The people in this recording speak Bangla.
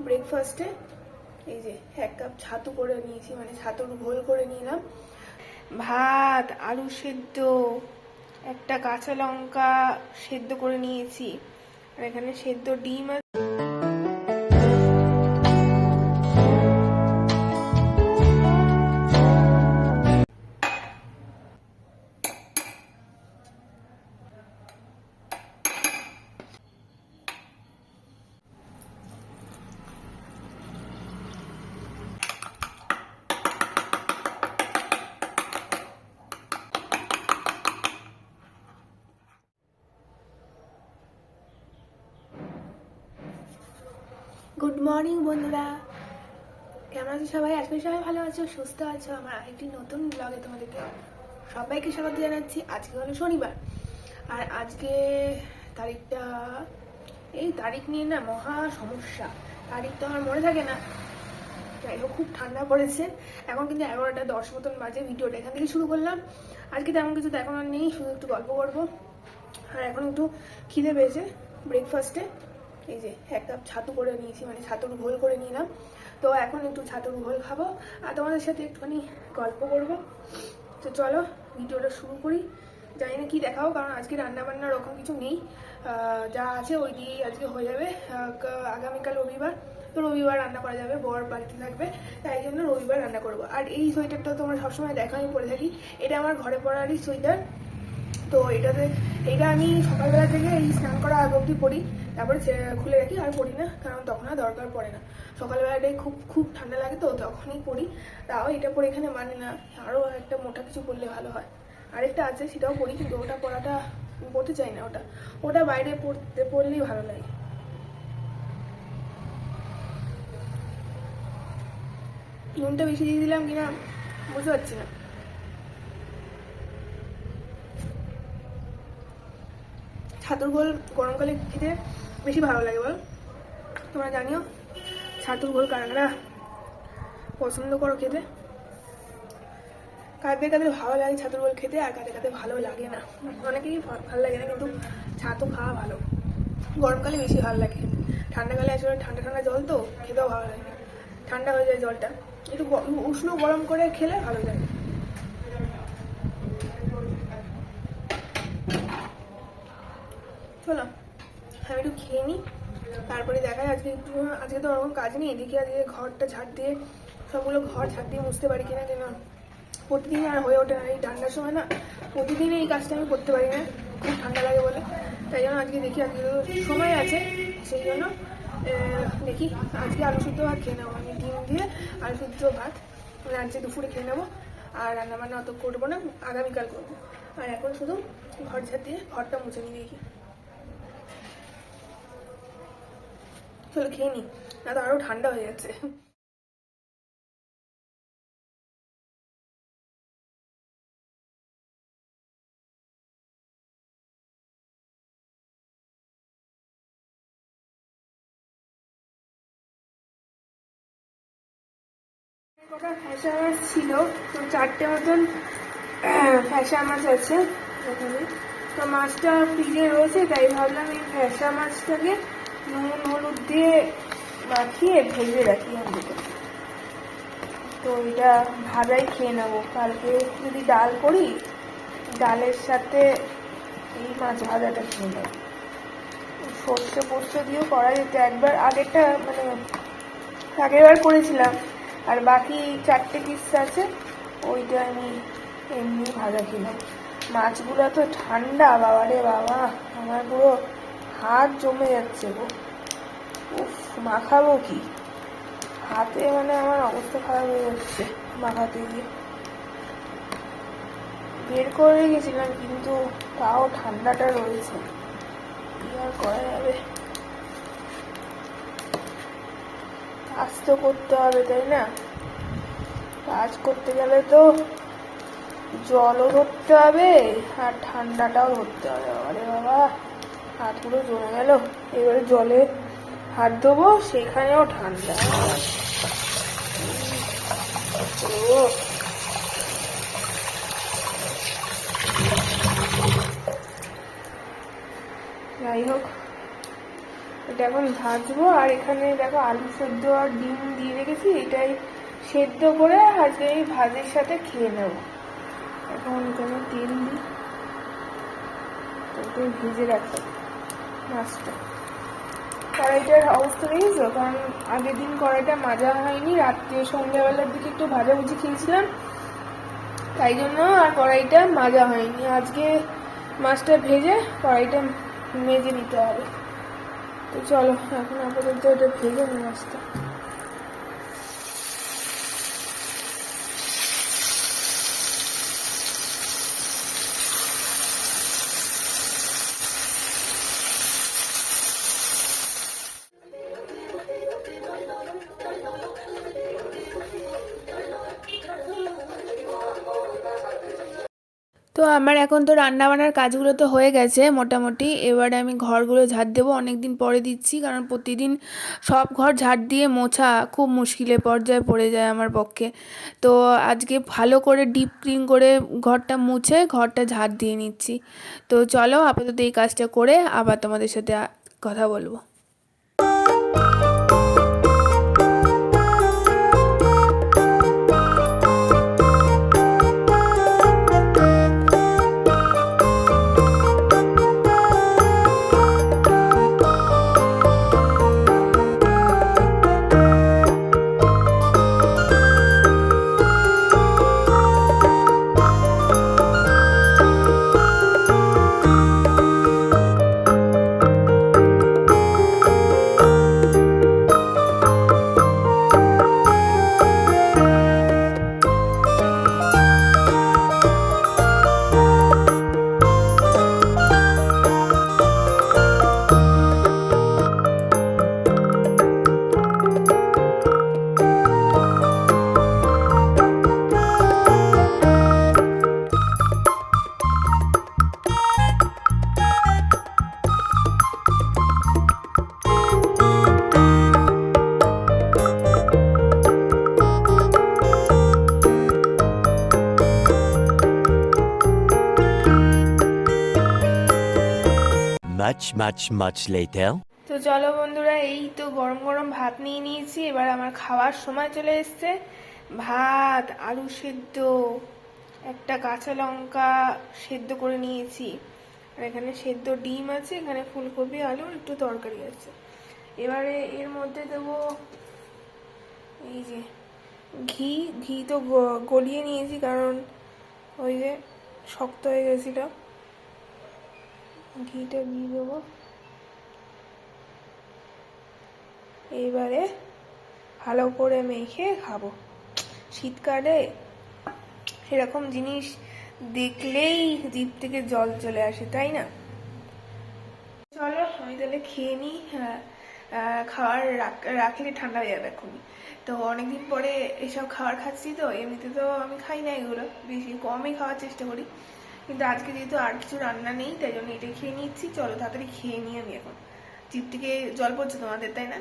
ব্রেকফাস্টে এই যে 1 কাপ ছাতু করে নিয়েছি, মানে ছাতুর ঘোল করে নিলাম। ভাত, আলু সেদ্ধ, একটা কাঁচা লঙ্কা সেদ্ধ করে নিয়েছি, আর এখানে সেদ্ধ ডিম আছে। গুড মর্নিং বন্ধুরা, কেমন আছো সবাই? আজকে সবাই ভালো আছো, সুস্থ আছো। আমার আরেকটি নতুন ব্লগে তোমাদেরকে সবাইকে স্বাগত জানাচ্ছি। আজকে হলো শনিবার, আর আজকে তারিখটা, এই তারিখ নিয়ে না মহা সমস্যা। তারিখ তো আমার মনে থাকে না। যাই হোক, খুব ঠান্ডা পড়েছে। এখন কিন্তু 11টা 10 মতন বাজে। ভিডিওটা এখান থেকে শুরু করলাম। আজকে তেমন কিছু দেখানোর নেই, শুধু একটু গল্প করবো। আর এখন একটু খিদে পেয়েছে। ব্রেকফাস্টে এই যে 1 কাপ ছাতু করে নিয়েছি, মানে ছাতুর ঘোল করে নিলাম। তো এখন একটু ছাতুর ঘোল খাবো আর তোমাদের সাথে একটুখানি গল্প করব। তো চলো ভিডিওটা শুরু করি। জানি না কি দেখাবো, কারণ আজকে রান্না বান্নার ওরকম কিছু নেই। যা আছে ওই দিয়েই আজকে হয়ে যাবে। আগামীকাল রবিবার, তো রবিবার রান্না করা যাবে, বর বাড়িতে থাকবে, তাই জন্য রবিবার রান্না করবো। আর এই সোয়েটারটা তোমরা সবসময় দেখো আমি পরে থাকি, এটা আমার ঘরে পরারই সোয়েটার। তো এটা আমি সকালবেলা থেকে এই স্নান করা আগে অবধি পরি, তারপরে খুলে রাখি, আর পরি না, কারণ তখন আর দরকার পড়ে না। সকালবেলাটাই খুব খুব ঠান্ডা লাগে, তো তখনই পরি। তাও এটা পরে এখানে মানে না, আরও একটা মোটা কিছু পরলে ভালো হয়। আরেকটা আছে, সেটাও পরি, কিন্তু ওটা পরতে চাই না। ওটা বাইরে পরলেই ভালো লাগে। নুনটা বেশি দিয়ে দিলাম কিনা বুঝতে পারছি না। ছাতুর ঘোল গরমকালে খেতে বেশি ভালো লাগে, বল? তোমরা জানিও ছাতুর ঘোল কারা পছন্দ করো খেতে। কাদের কাদের ভালো লাগে ছাতুর ঘোল খেতে, আর কাদের কাদের ভালো লাগে না। অনেকেই ভালো লাগে না, কিন্তু ছাতু খাওয়া ভালো। গরমকালে বেশি ভালো লাগে। ঠান্ডাকালে আসলে ঠান্ডা ঠান্ডা জল তো খেতেও ভালো লাগে না, ঠান্ডা হয়ে যায় জলটা। একটু উষ্ণ গরম করে খেলে ভালো লাগে। চলো আমি একটু খেয়ে নিই, তারপরে দেখায়। আজকে তো ওরকম কাজ নেই। দেখি আজকে ঘরটা ঝাড় দিয়ে, সবগুলো ঘর ঝাড় দিয়ে মুছতে পারি কিনা। কেন প্রতিদিন আর হয়ে ওঠে না, এই ঠান্ডার সময় না প্রতিদিন এই কাজটা আমি করতে পারি না, খুব ঠান্ডা লাগে বলে। তাই জন্য আজকে দেখি, আজকে সময় আছে, সেই জন্য দেখি আজকে আলু সিদ্ধ ভাত খেয়ে নেবো। আমি ডিম দিয়ে আলু সিদ্ধ ভাত আজকে দুপুরে খেয়ে নেবো। আর রান্নাবান্না অত করবো না, আগামীকাল করবো। আর এখন শুধু ঘর ঝাড় দিয়ে ঘরটা মুছে নিয়ে দেখি। চলো খেয়ে নি, না তো আরো ঠান্ডা হয়ে যাচ্ছে। কটা ফ্যাসা মাছ ছিল, তো 4টে মতন ফ্যাসা মাছ আছে এখানে। তো মাছটা ফ্রিজে রয়েছে, তাই ভাবলাম এই ফ্যাসা মাছটাকে নুন হলুদ দিয়ে মাখিয়ে ভেজে রাখি অন্তত। তো এটা ভাজাই খেয়ে নেবো। কালকে যদি ডাল করি, ডালের সাথে এই মাছ ভাজাটা খেয়ে নেবো। সর্ষে পোস্ত দিয়েও করা যেত, একবার আগেরটা মানে আগেরবার করেছিলাম। আর বাকি 4টে পিস আছে, ওইটা আমি এমনি ভাজা খেলাম। মাছগুলো তো ঠান্ডা, বাবা রে বাবা, আমার পুরো হাত জমে যাচ্ছে গো। উফ, মাখাবো কি হাতে, মানে আমার অবস্থা খারাপ হয়ে যাচ্ছে মাখাতে গিয়ে। বের করে গেছিলাম, কিন্তু তাও ঠান্ডাটা রয়েছে, কি আর করা যাবে। কাজ তো করতে হবে, তাই না? কাজ করতে গেলে তো জলও ধরতে হবে আর ঠান্ডাটাও ধরতে হবে। আরে বাবা, হাত পুরো জমে গেল। এবারে জলে হাত ধোবো, সেখানেও ঠান্ডা। যাই হোক, এটা এখন ভাজবো। আর এখানে দেখো আলু সেদ্ধ আর ডিম দিয়ে রেখেছি, এটাই সেদ্ধ করে আজকে এই ভাজের সাথে খেয়ে নেব। এখন এখানে তেল দিই, ভেজে রাখবো মাছটা। কড়াইটার অবস্থা দেখেছো? কারণ আগের দিন কড়াইটা মাজা হয়নি, রাত্রে সন্ধ্যাবেলার দিকে একটু ভাজাভুজি খেয়েছিলাম, তাই জন্য আর কড়াইটা মাজা হয়নি। আজকে মাছটা ভেজে কড়াইটা মেজে নিতে হবে। তো চলো এখন আপাতত এটা ভেজে নিই মাছটা। তো আমার এখন তো রান্নাবান্নার কাজগুলো তো হয়ে গেছে মোটামুটি। এবারে আমি ঘরগুলো ঝাড় দেবো, অনেক দিন পরে দিচ্ছি, কারণ প্রতিদিন সব ঘর ঝাড় দিয়ে মোছা খুব মুশকিলের পর্যায়ে পড়ে যায় আমার পক্ষে। তো আজকে ভালো করে ডিপ ক্লিন করে ঘরটা মুছে ঘরটা ঝাড় দিয়ে নিচ্ছি। তো চলো আপাতত এই কাজটা করে আবার তোমাদের সাথে কথা বলবো। Much later. তো চলো বন্ধুরা, এই তো গরম গরম ভাত নিয়ে নিয়েছি, এবার আমার খাওয়ার সময় চলে এসছে। ভাত, আলু সেদ্ধ, একটা কাঁচা লঙ্কা সেদ্ধ করে নিয়েছি, আর এখানে সেদ্ধ ডিম আছে, এখানে ফুলকপি আলুর একটু তরকারি আছে। এবারে এর মধ্যে দেবো এই যে ঘি। ঘি তো গলিয়ে নিয়েছি, কারণ ওই যে শক্ত হয়ে গেছিল। ঘিটা দিয়ে দেবো। এইবারে ভালো করে মেখে খাবো। শীতকালে এরকম জিনিস দেখলেই জিভ থেকে জল চলে আসে, তাই না? চলো আমি তাহলে খেয়ে নিই। খাবার রাখলে ঠান্ডা হয়ে যাবে এখনই। তো অনেকদিন পরে এসব খাবার খাচ্ছি, তো এমনিতে তো আমি খাই না এগুলো, বেশি কমই খাওয়ার চেষ্টা করি, কিন্তু আজকে যেহেতু আর কিছু রান্না নেই তাই জন্য এটাই খেয়ে নিচ্ছি। চলো তাড়াতাড়ি খেয়ে নিই আমি, এখন জিভ থেকে জল পড়ছে তোমাদের, তাই না?